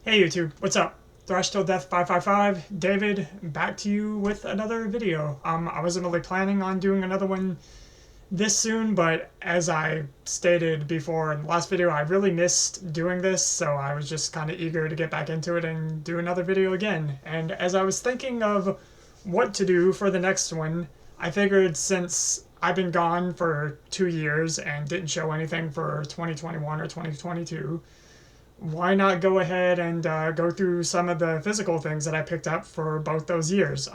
Hey YouTube, what's up? Thrash Till Death 555, David, back to you with another video. I wasn't really planning on doing another one this soon, but as I stated before in the last video, I really missed doing this, so I was just kind of eager to get back into it and do another video again. And as I was thinking of what to do for the next one, I figured since I've been gone for 2 years and didn't show anything for 2021 or 2022, why not go ahead and go through some of the physical things that I picked up for both those years.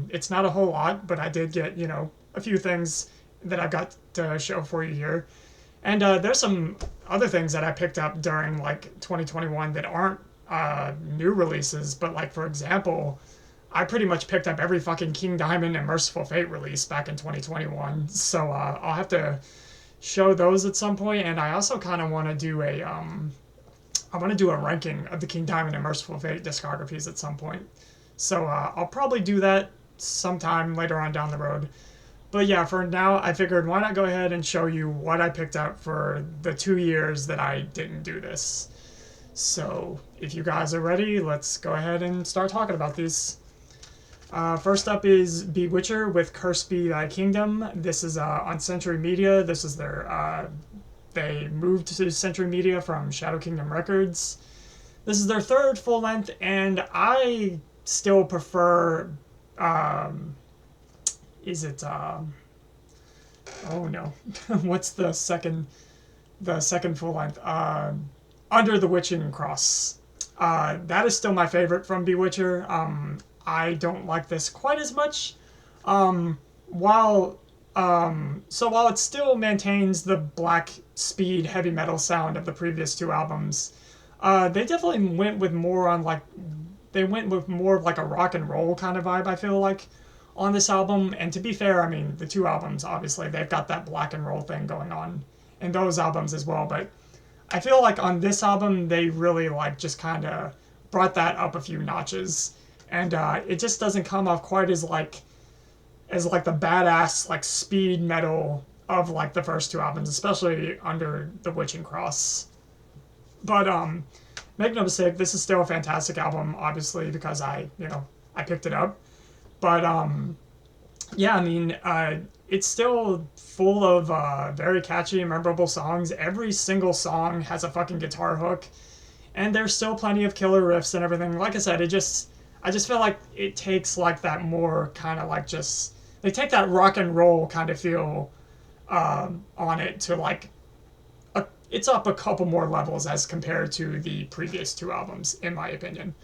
It's not a whole lot, but I did get, a few things that I've got to show for you here. And there's some other things that I picked up during like 2021 that aren't new releases, but like for example, I pretty much picked up every fucking King Diamond and Merciful Fate release back in 2021. So I'll have to show those at some point, and I also kind of want to do a ranking of the King Diamond and Merciful Fate discographies at some point. So I'll probably do that sometime later on down the road. But yeah, for now, I figured why not go ahead and show you what I picked up for the 2 years that I didn't do this. So if you guys are ready, let's go ahead and start talking about these. First up is Bewitcher with Curse Be Thy Kingdom. This is on Century Media. This is their they moved to Century Media from Shadow Kingdom Records. This is their third full length, and I still prefer. Is it? Oh no, what's the second? The second full length. Under the Witching Cross. That is still my favorite from Bewitcher. I don't like this quite as much. While while it still maintains the black speed heavy metal sound of the previous two albums, they definitely went with more on more of like a rock and roll kind of vibe, I feel like, on this album. And to be fair, I mean, the two albums, obviously, they've got that black and roll thing going on in those albums as well. But I feel like on this album, they really like just kind of brought that up a few notches. And it just doesn't come off quite as like the badass like speed metal of like the first two albums, especially Under the Witching Cross. But make no mistake, this is still a fantastic album, obviously, because I picked it up. But yeah, I mean, it's still full of very catchy and memorable songs. Every single song has a fucking guitar hook, and there's still plenty of killer riffs and everything. Like I said, I just feel like it takes like that more kind of like just they take that rock and roll kind of feel on it to like it's up a couple more levels as compared to the previous two albums, in my opinion.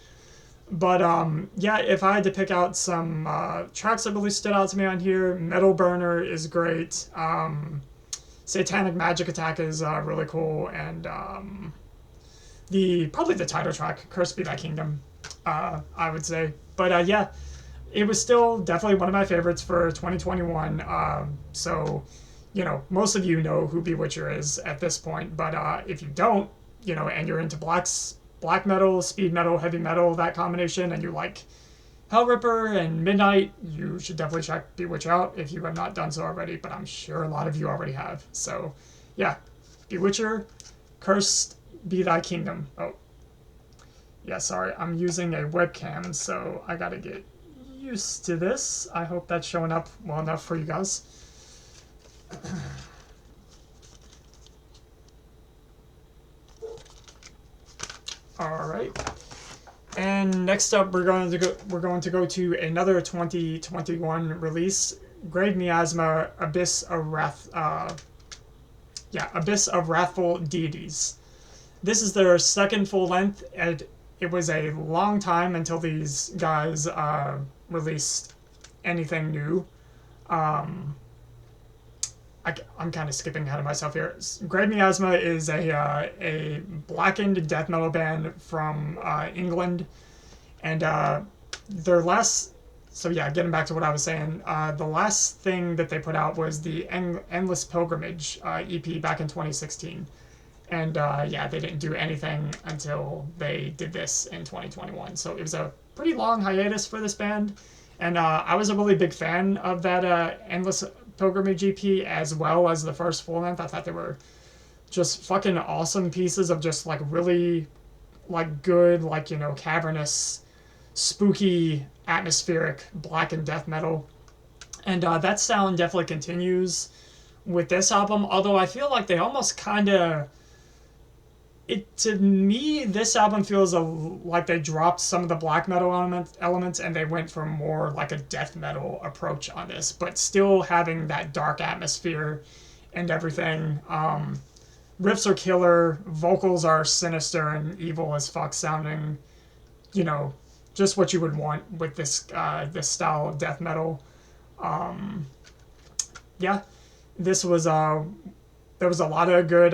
But yeah, if I had to pick out some tracks that really stood out to me on here, Metal Burner is great. Satanic Magic Attack is really cool, and probably the title track, Curse Be Thy Kingdom, I would say. But yeah, it was still definitely one of my favorites for 2021. So, most of you know who Bewitcher is at this point. But if you don't, and you're into black metal, speed metal, heavy metal, that combination, and you like Hellripper and Midnight, you should definitely check Bewitcher out if you have not done so already. But I'm sure a lot of you already have. So, yeah, Bewitcher, Cursed Be Thy Kingdom. Oh, yeah, sorry, I'm using a webcam, so I gotta get used to this. I hope that's showing up well enough for you guys. All right, and next up we're going to go to another 2021 release, Grave Miasma, Abyss of Wrathful Deities. This is their second full length, and it was a long time until these guys released anything new. I'm kind of skipping ahead of myself here. Grave Miasma is a blackened death metal band from England, and their last. So yeah, getting back to what I was saying, the last thing that they put out was the Endless Pilgrimage EP back in 2016. And yeah, they didn't do anything until they did this in 2021. So it was a pretty long hiatus for this band. And I was a really big fan of that Endless Pilgrimage EP as well as the first full length. I thought they were just fucking awesome pieces of just like really like good, like, you know, cavernous, spooky, atmospheric black and death metal. And that sound definitely continues with this album, although I feel like they almost kind of, it, to me, this album feels like they dropped some of the black metal elements and they went for more like a death metal approach on this, but still having that dark atmosphere and everything. Riffs are killer, vocals are sinister and evil as fuck sounding. You know, just what you would want with this style of death metal. Yeah, this was there was a lot of good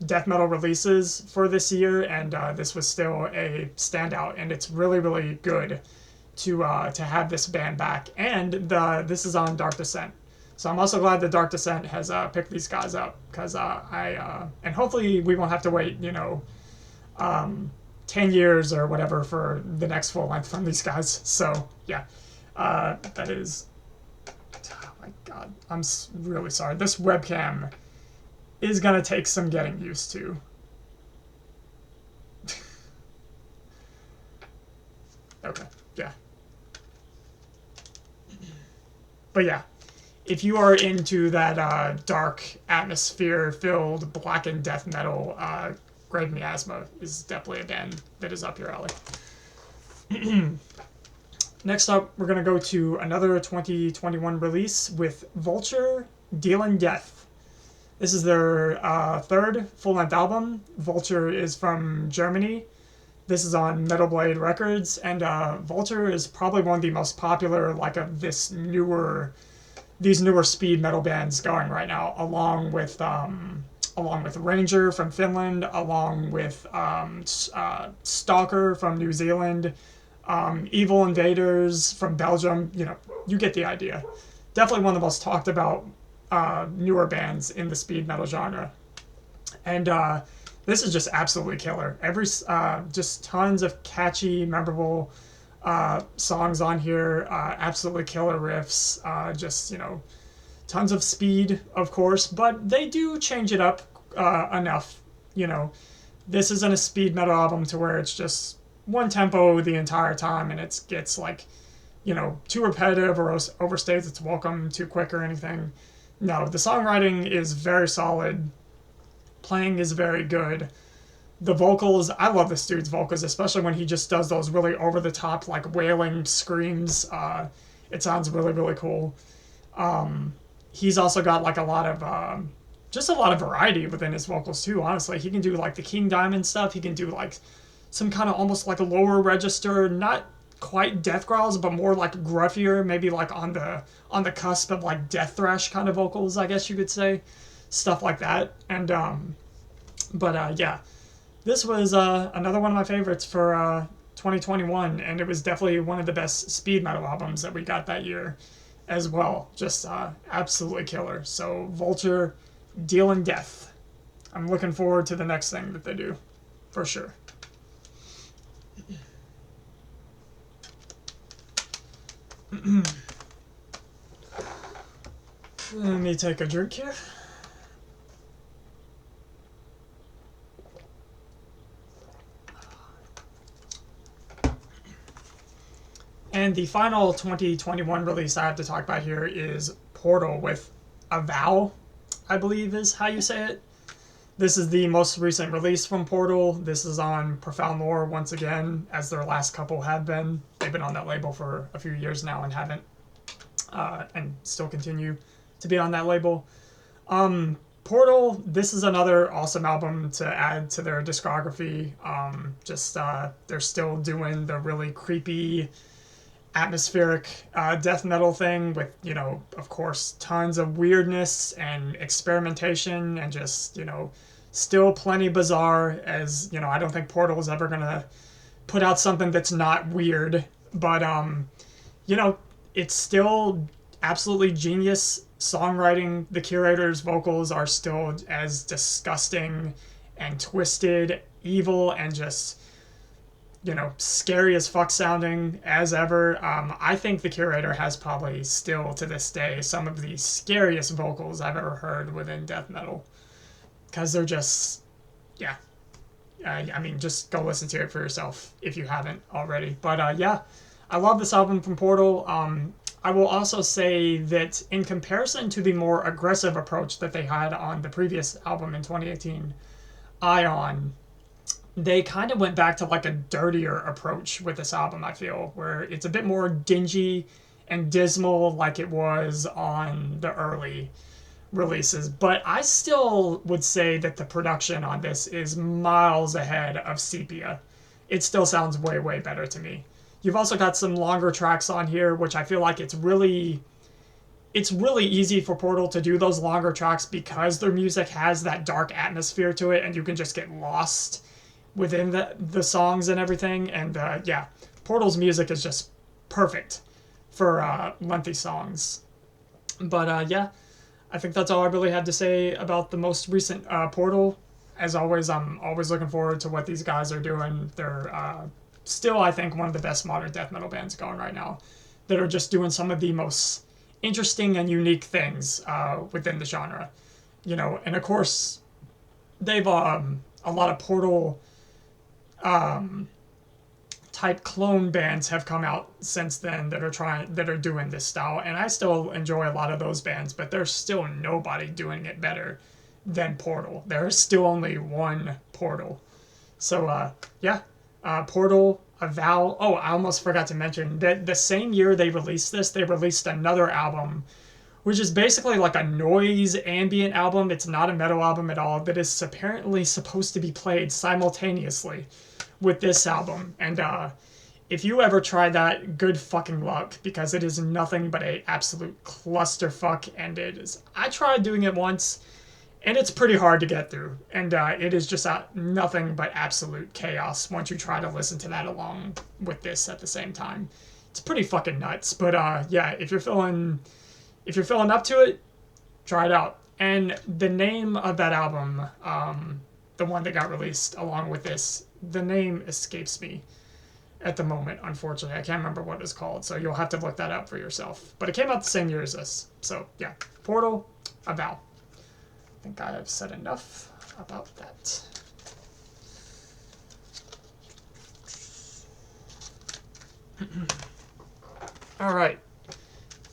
death metal releases for this year, and this was still a standout. And it's really, really good to have this band back. And this is on Dark Descent, so I'm also glad that Dark Descent has picked these guys up, because and hopefully we won't have to wait, you know, 10 years or whatever for the next full length from these guys. So yeah, that is. Oh my god, I'm really sorry. This webcam is gonna take some getting used to. Okay, yeah. But yeah, if you are into that dark atmosphere-filled black and death metal, Grave Miasma is definitely a band that is up your alley. Next up, we're going to go to another 2021 release with Vulture, Dealin Death. This is their third full-length album. Vulture is from Germany. This is on Metal Blade Records, and Vulture is probably one of the most popular, like, of these newer speed metal bands going right now, along with Ranger from Finland, along with Stalker from New Zealand, Evil Invaders from Belgium. You know, you get the idea. Definitely one of the most talked about newer bands in the speed metal genre. And this is just absolutely killer. Just tons of catchy, memorable songs on here. Absolutely killer riffs. Just, you know, tons of speed, of course, but they do change it up enough. You know, this isn't a speed metal album to where it's just one tempo the entire time and it gets, like, you know, too repetitive or overstays its welcome, too quick or anything. No, the songwriting is very solid. Playing is very good. The vocals, I love this dude's vocals, especially when he just does those really over-the-top, like, wailing screams. It sounds really, really cool. He's also got, like, a lot of variety within his vocals, too, honestly. He can do, like, the King Diamond stuff. He can do, like, some kind of almost like a lower register, not quite death growls, but more like gruffier, maybe like on the cusp of like death thrash kind of vocals, I guess you could say. Stuff like that. And yeah, this was another one of my favorites for 2021, and it was definitely one of the best speed metal albums that we got that year as well. Just absolutely killer. So Vulture, Dealin Death. I'm looking forward to the next thing that they do, for sure. Let me take a drink here. And the final 2021 release I have to talk about here is Portal with Avow, I believe is how you say it. This is the most recent release from Portal. This is on Profound Lore once again, as their last couple have been. They've been on that label for a few years now and haven't, and still continue to be on that label. Portal, this is another awesome album to add to their discography. They're still doing the really creepy, atmospheric death metal thing with, you know, of course, tons of weirdness and experimentation and just, you know, still plenty bizarre. As, you know, I don't think Portal is ever gonna put out something that's not weird, but you know, it's still absolutely genius songwriting. The Kreator's vocals are still as disgusting and twisted, evil, and just, you know, scary as fuck sounding as ever. I think the Kreator has probably still to this day some of the scariest vocals I've ever heard within death metal, because they're just, yeah, I mean, just go listen to it for yourself if you haven't already. But yeah, I love this album from Portal. I will also say that in comparison to the more aggressive approach that they had on the previous album in 2018, Ion, they kind of went back to like a dirtier approach with this album, I feel, where it's a bit more dingy and dismal like it was on the early releases. But I still would say that the production on this is miles ahead of Sepia. It still sounds way, way better to me. You've also got some longer tracks on here, which I feel like it's really easy for Portal to do those longer tracks because their music has that dark atmosphere to it, and you can just get lost within the songs and everything. And yeah, Portal's music is just perfect for lengthy songs. But yeah, I think that's all I really had to say about the most recent Portal. As always, I'm always looking forward to what these guys are doing. They're still, I think, one of the best modern death metal bands going right now that are just doing some of the most interesting and unique things within the genre. You know, and of course, they've a lot of Portal type clone bands have come out since then that are doing this style, and I still enjoy a lot of those bands, but there's still nobody doing it better than Portal. There's still only one Portal. So yeah, Portal, Avow. Oh, I almost forgot to mention that the same year they released this, they released another album, which is basically like a noise ambient album. It's not a metal album at all, that is apparently supposed to be played simultaneously with this album. And if you ever try that, good fucking luck, because it is nothing but a absolute clusterfuck. And it is, I tried doing it once, and it's pretty hard to get through. And it is just nothing but absolute chaos once you try to listen to that along with this at the same time. It's pretty fucking nuts. But yeah, if you're feeling up to it, try it out. And the name of that album, the one that got released along with this, the name escapes me at the moment, unfortunately. I can't remember what it's called, so you'll have to look that up for yourself. But it came out the same year as this. So yeah, Portal, Avow. I think I have said enough about that. All right.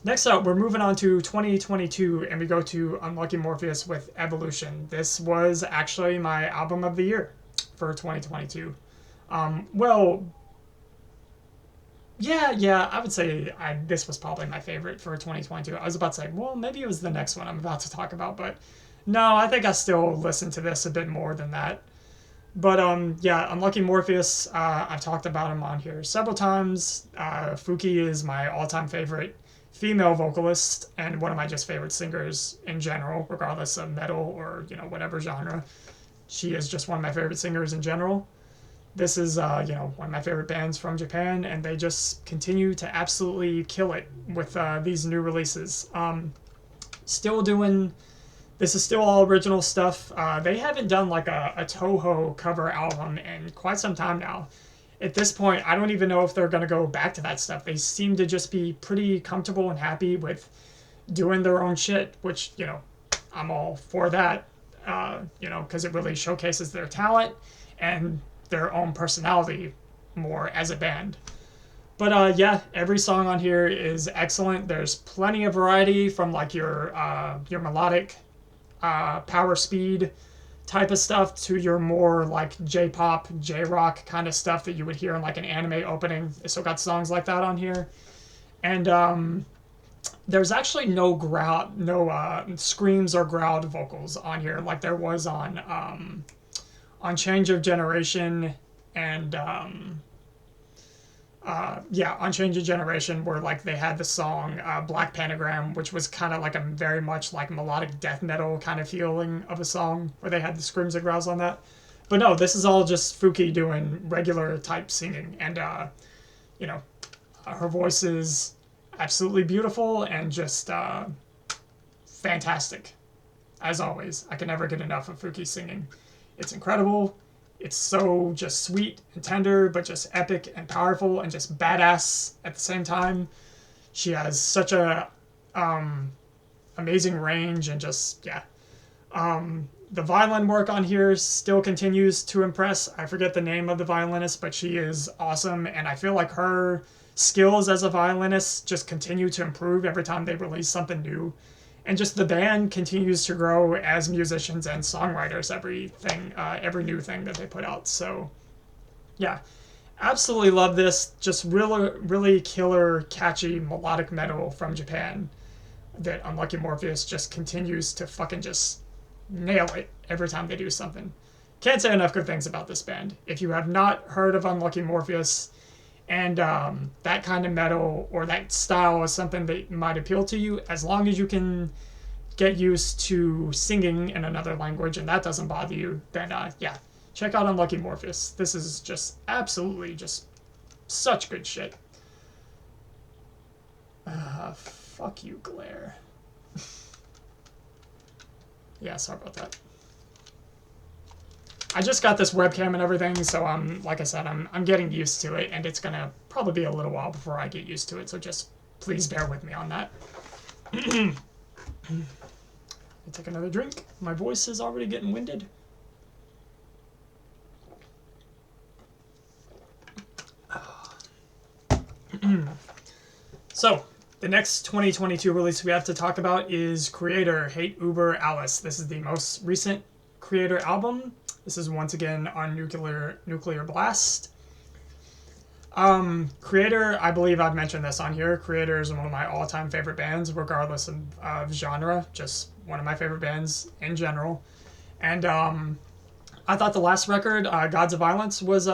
Next up, we're moving on to 2022, and we go to Unlucky Morpheus with Evolution. This was actually my album of the year for 2022. Well, yeah, I would say this was probably my favorite for 2022. I was about to say, well, maybe it was the next one I'm about to talk about, but no, I think I still listen to this a bit more than that. But yeah, Unlucky Morpheus, I've talked about him on here several times. Fuki is my all-time favorite female vocalist and one of my just favorite singers in general, regardless of metal or, you know, whatever genre. She is just one of my favorite singers in general. This is, you know, one of my favorite bands from Japan, and they just continue to absolutely kill it with these new releases. This is still all original stuff. They haven't done like a Toho cover album in quite some time now. At this point, I don't even know if they're going to go back to that stuff. They seem to just be pretty comfortable and happy with doing their own shit, which, you know, I'm all for that, you know, because it really showcases their talent and their own personality more as a band. But yeah, every song on here is excellent. There's plenty of variety from like your melodic power speed type of stuff to your more like J-pop, J-rock kind of stuff that you would hear in like an anime opening. So got songs like that on here. And there's actually no screams or growled vocals on here like there was on Change of Generation and yeah, on Change of Generation, where like they had the song Black Pentagram, which was kind of like a very much like melodic death metal kind of feeling of a song, where they had the screams and growls on that. But no, this is all just Fuki doing regular type singing, and you know, her voice is absolutely beautiful and just fantastic, as always. I can never get enough of Fuki singing. It's incredible. It's so just sweet and tender, but just epic and powerful and just badass at the same time. She has such a amazing range and just, yeah. The violin work on here still continues to impress. I forget the name of the violinist, but she is awesome, and I feel like her skills as a violinist just continue to improve every time they release something new. And just the band continues to grow as musicians and songwriters, every new thing that they put out. So, yeah, absolutely love this. Just really, really killer, catchy, melodic metal from Japan that Unlucky Morpheus just continues to fucking just nail it every time they do something. Can't say enough good things about this band. If you have not heard of Unlucky Morpheus and that kind of metal or that style is something that might appeal to you, as long as you can get used to singing in another language and that doesn't bother you, then yeah, check out Unlucky Morpheus. This is just absolutely just such good shit. Fuck you, glare. Yeah, sorry about that. I just got this webcam and everything, so like I said, I'm getting used to it, and it's gonna probably be a little while before I get used to it, so just please bear with me on that. I'll take another drink. My voice is already getting winded. So, the next 2022 release we have to talk about is Kreator, Hate, Über, Alice. This is the most recent Kreator album. This is once again on Nuclear Blast. Kreator, I believe I've mentioned this on here. Kreator is one of my all-time favorite bands, regardless of genre. Just one of my favorite bands in general. And I thought the last record, Gods of Violence, was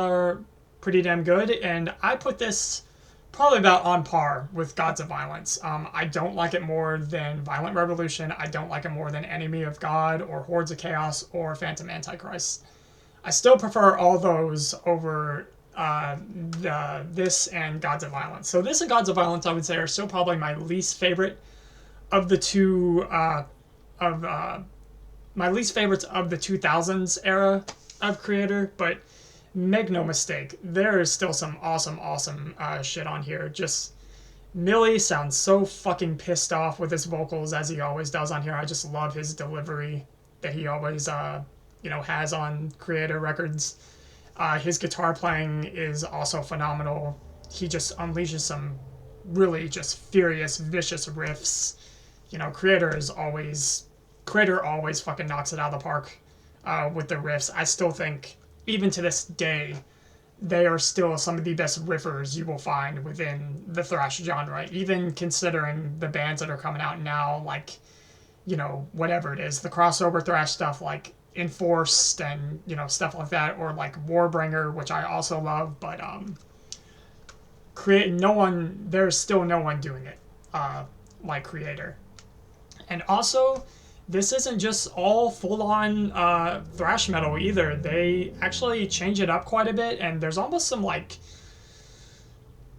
pretty damn good. And I put this probably about on par with Gods of Violence. I don't like it more than Violent Revolution. I don't like it more than Enemy of God or Hordes of Chaos or Phantom Antichrist. I still prefer all those over this and Gods of Violence. So this and Gods of Violence, I would say, are still probably my least favorite of the two my least favorites of the 2000s era of Kreator, but make no mistake, there is still some awesome shit on here. Just Millie sounds so fucking pissed off with his vocals, as he always does on here. I just love his delivery that he always has on Kreator records. His guitar playing is also phenomenal. He just unleashes some really just furious, vicious riffs. Kreator always fucking knocks it out of the park with the riffs. I still think, even to this day, they are still some of the best riffers you will find within the thrash genre, even considering the bands that are coming out now, like, whatever it is, the crossover thrash stuff like Enforced and, stuff like that, or like Warbringer, which I also love, but there's still no one doing it like Kreator. And also, this isn't just all full-on thrash metal either. They actually change it up quite a bit, and there's almost some, like,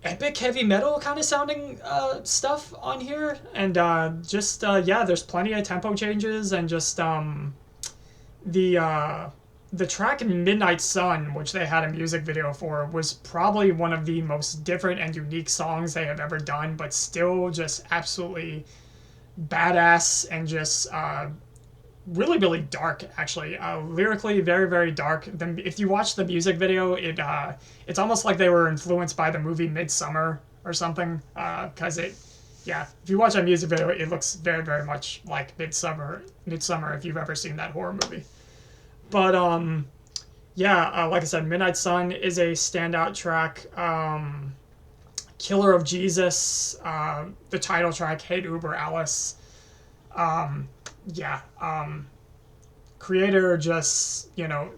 epic heavy metal kind of sounding stuff on here. And there's plenty of tempo changes, and just the track Midnight Sun, which they had a music video for, was probably one of the most different and unique songs they have ever done, but still just absolutely badass and just really, really dark, actually. Lyrically, very, very dark. If you watch the music video, it's almost like they were influenced by the movie Midsummer or something, because if you watch that music video, it looks very, very much like Midsummer if you've ever seen that horror movie. But, like I said, Midnight Sun is a standout track. Killer of Jesus, the title track, Hate, Über, Alice. Kreator just,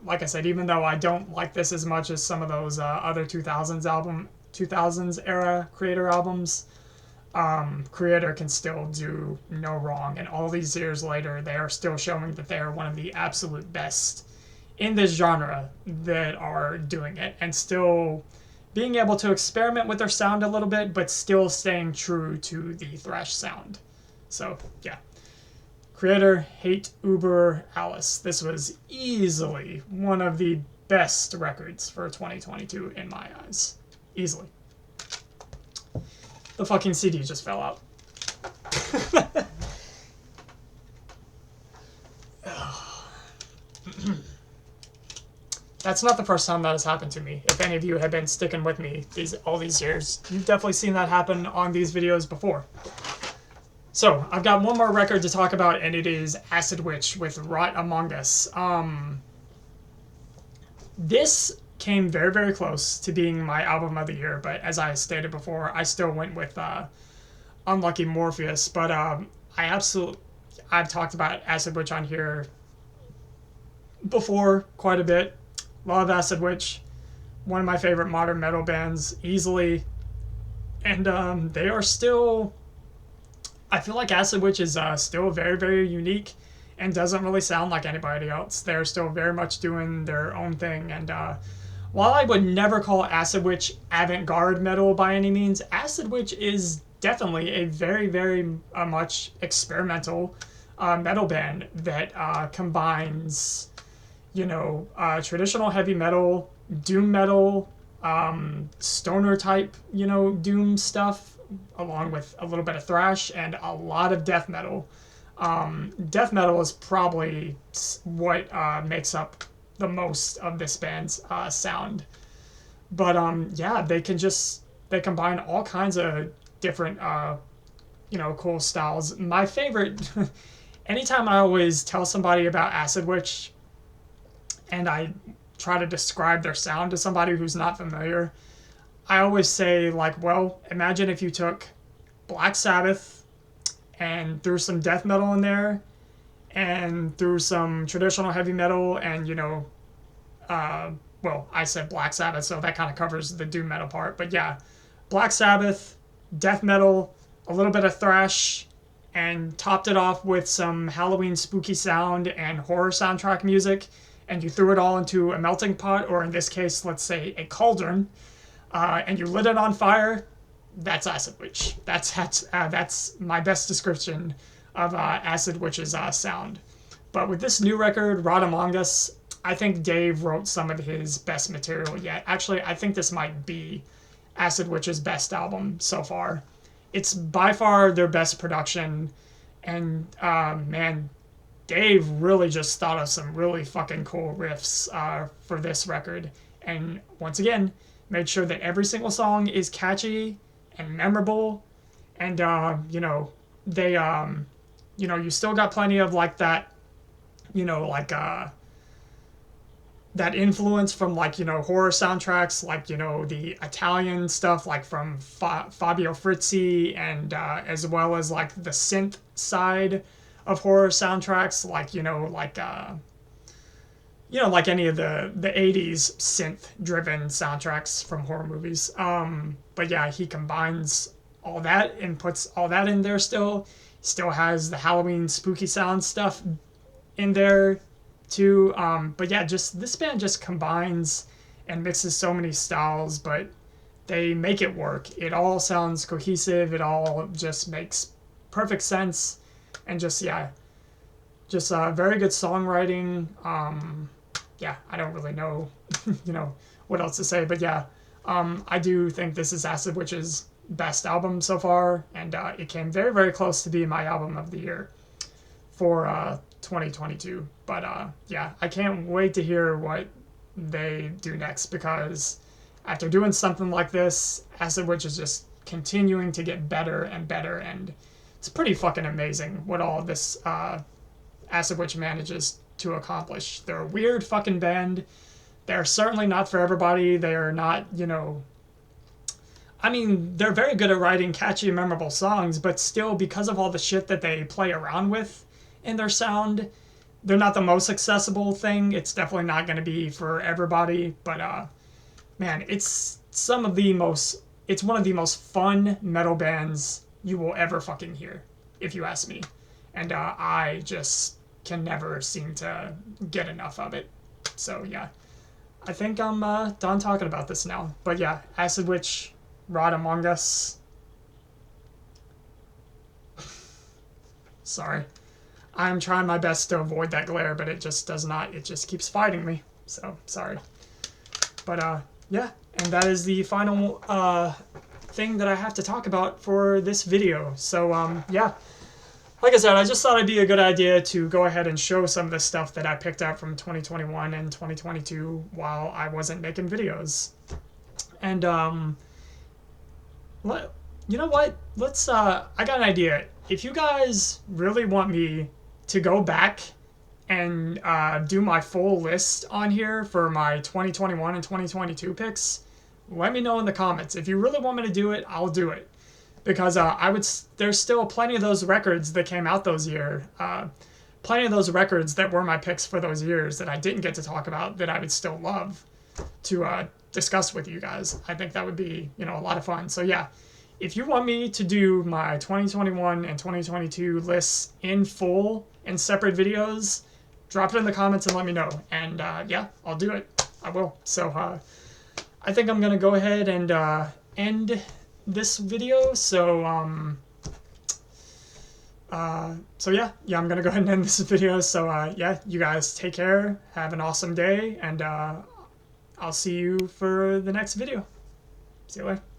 like I said, even though I don't like this as much as some of those other 2000s era Kreator albums, Kreator can still do no wrong, and all these years later, they are still showing that they are one of the absolute best in this genre that are doing it, and still being able to experiment with their sound a little bit, but still staying true to the thrash sound. So, yeah. Kreator, Hate, Über, Alice. This was easily one of the best records for 2022 in my eyes. Easily. The fucking CD just fell out. That's not the first time that has happened to me. If any of you have been sticking with me all these years, you've definitely seen that happen on these videos before. So, I've got one more record to talk about, and it is Acid Witch with Rot Among Us. This came very, very close to being my album of the year, but as I stated before, I still went with Unlucky Morpheus. But I've talked about Acid Witch on here before quite a bit. Love Acid Witch, one of my favorite modern metal bands, easily. And they are still... I feel like Acid Witch is still very, very unique and doesn't really sound like anybody else. They're still very much doing their own thing. And while I would never call Acid Witch avant-garde metal by any means, Acid Witch is definitely a very, very much experimental metal band that combines... traditional heavy metal, doom metal, stoner type, doom stuff, along with a little bit of thrash and a lot of death metal. Death metal is probably what makes up the most of this band's sound. But yeah, they combine all kinds of different, cool styles. My favorite, anytime I always tell somebody about Acid Witch, and I try to describe their sound to somebody who's not familiar, I always say, like, well, imagine if you took Black Sabbath and threw some death metal in there and threw some traditional heavy metal and, well, I said Black Sabbath, so that kind of covers the doom metal part. But yeah, Black Sabbath, death metal, a little bit of thrash, and topped it off with some Halloween spooky sound and horror soundtrack music, and you threw it all into a melting pot, or in this case, let's say a cauldron, and you lit it on fire. That's Acid Witch. That's my best description of Acid Witch's sound. But with this new record, Rot Among Us, I think Dave wrote some of his best material yet. Actually, I think this might be Acid Witch's best album so far. It's by far their best production, and man, Dave really just thought of some really fucking cool riffs for this record. And once again, made sure that every single song is catchy and memorable. And, they, you still got plenty of like that, that influence from horror soundtracks, the Italian stuff, from Fabio Frizzi, and as well as the synth side of horror soundtracks, like any of the 80s synth-driven soundtracks from horror movies. But yeah, he combines all that and puts all that in there still. Still has the Halloween spooky sound stuff in there too. But yeah, this band just combines and mixes so many styles, but they make it work. It all sounds cohesive. It all just makes perfect sense. And very good songwriting. Yeah, I don't really know, what else to say, but yeah, I do think this is Acid Witch's best album so far, and it came very, very close to being my album of the year for 2022. But yeah, I can't wait to hear what they do next, because after doing something like this, Acid Witch is just continuing to get better and better, and it's pretty fucking amazing what all this Acid Witch manages to accomplish. They're a weird fucking band. They're certainly not for everybody. They are not, they're very good at writing catchy and memorable songs, but still, because of all the shit that they play around with in their sound, they're not the most accessible thing. It's definitely not going to be for everybody, but man, it's one of the most fun metal bands you will ever fucking hear, if you ask me. And I just can never seem to get enough of it. So yeah, I think I'm done talking about this now. But yeah, Acid Witch, Rot Among Us. Sorry. I'm trying my best to avoid that glare, but it just does not. It just keeps fighting me. So, sorry. But yeah, and that is the final thing that I have to talk about for this video. So yeah, like I said, I just thought it'd be a good idea to go ahead and show some of the stuff that I picked up from 2021 and 2022 while I wasn't making videos. And you know what? Let's I got an idea. If you guys really want me to go back and do my full list on here for my 2021 and 2022 picks, let me know in the comments. If you really want me to do it, I'll do it. Because there's still plenty of those records that came out those years. Plenty of those records that were my picks for those years that I didn't get to talk about that I would still love to discuss with you guys. I think that would be, a lot of fun. So yeah, if you want me to do my 2021 and 2022 lists in full in separate videos, drop it in the comments and let me know. And yeah, I'll do it. I will. So I think I'm going to go ahead and end this video. So yeah, I'm gonna go ahead and end this video. So yeah, you guys take care, have an awesome day, and I'll see you for the next video. See you later.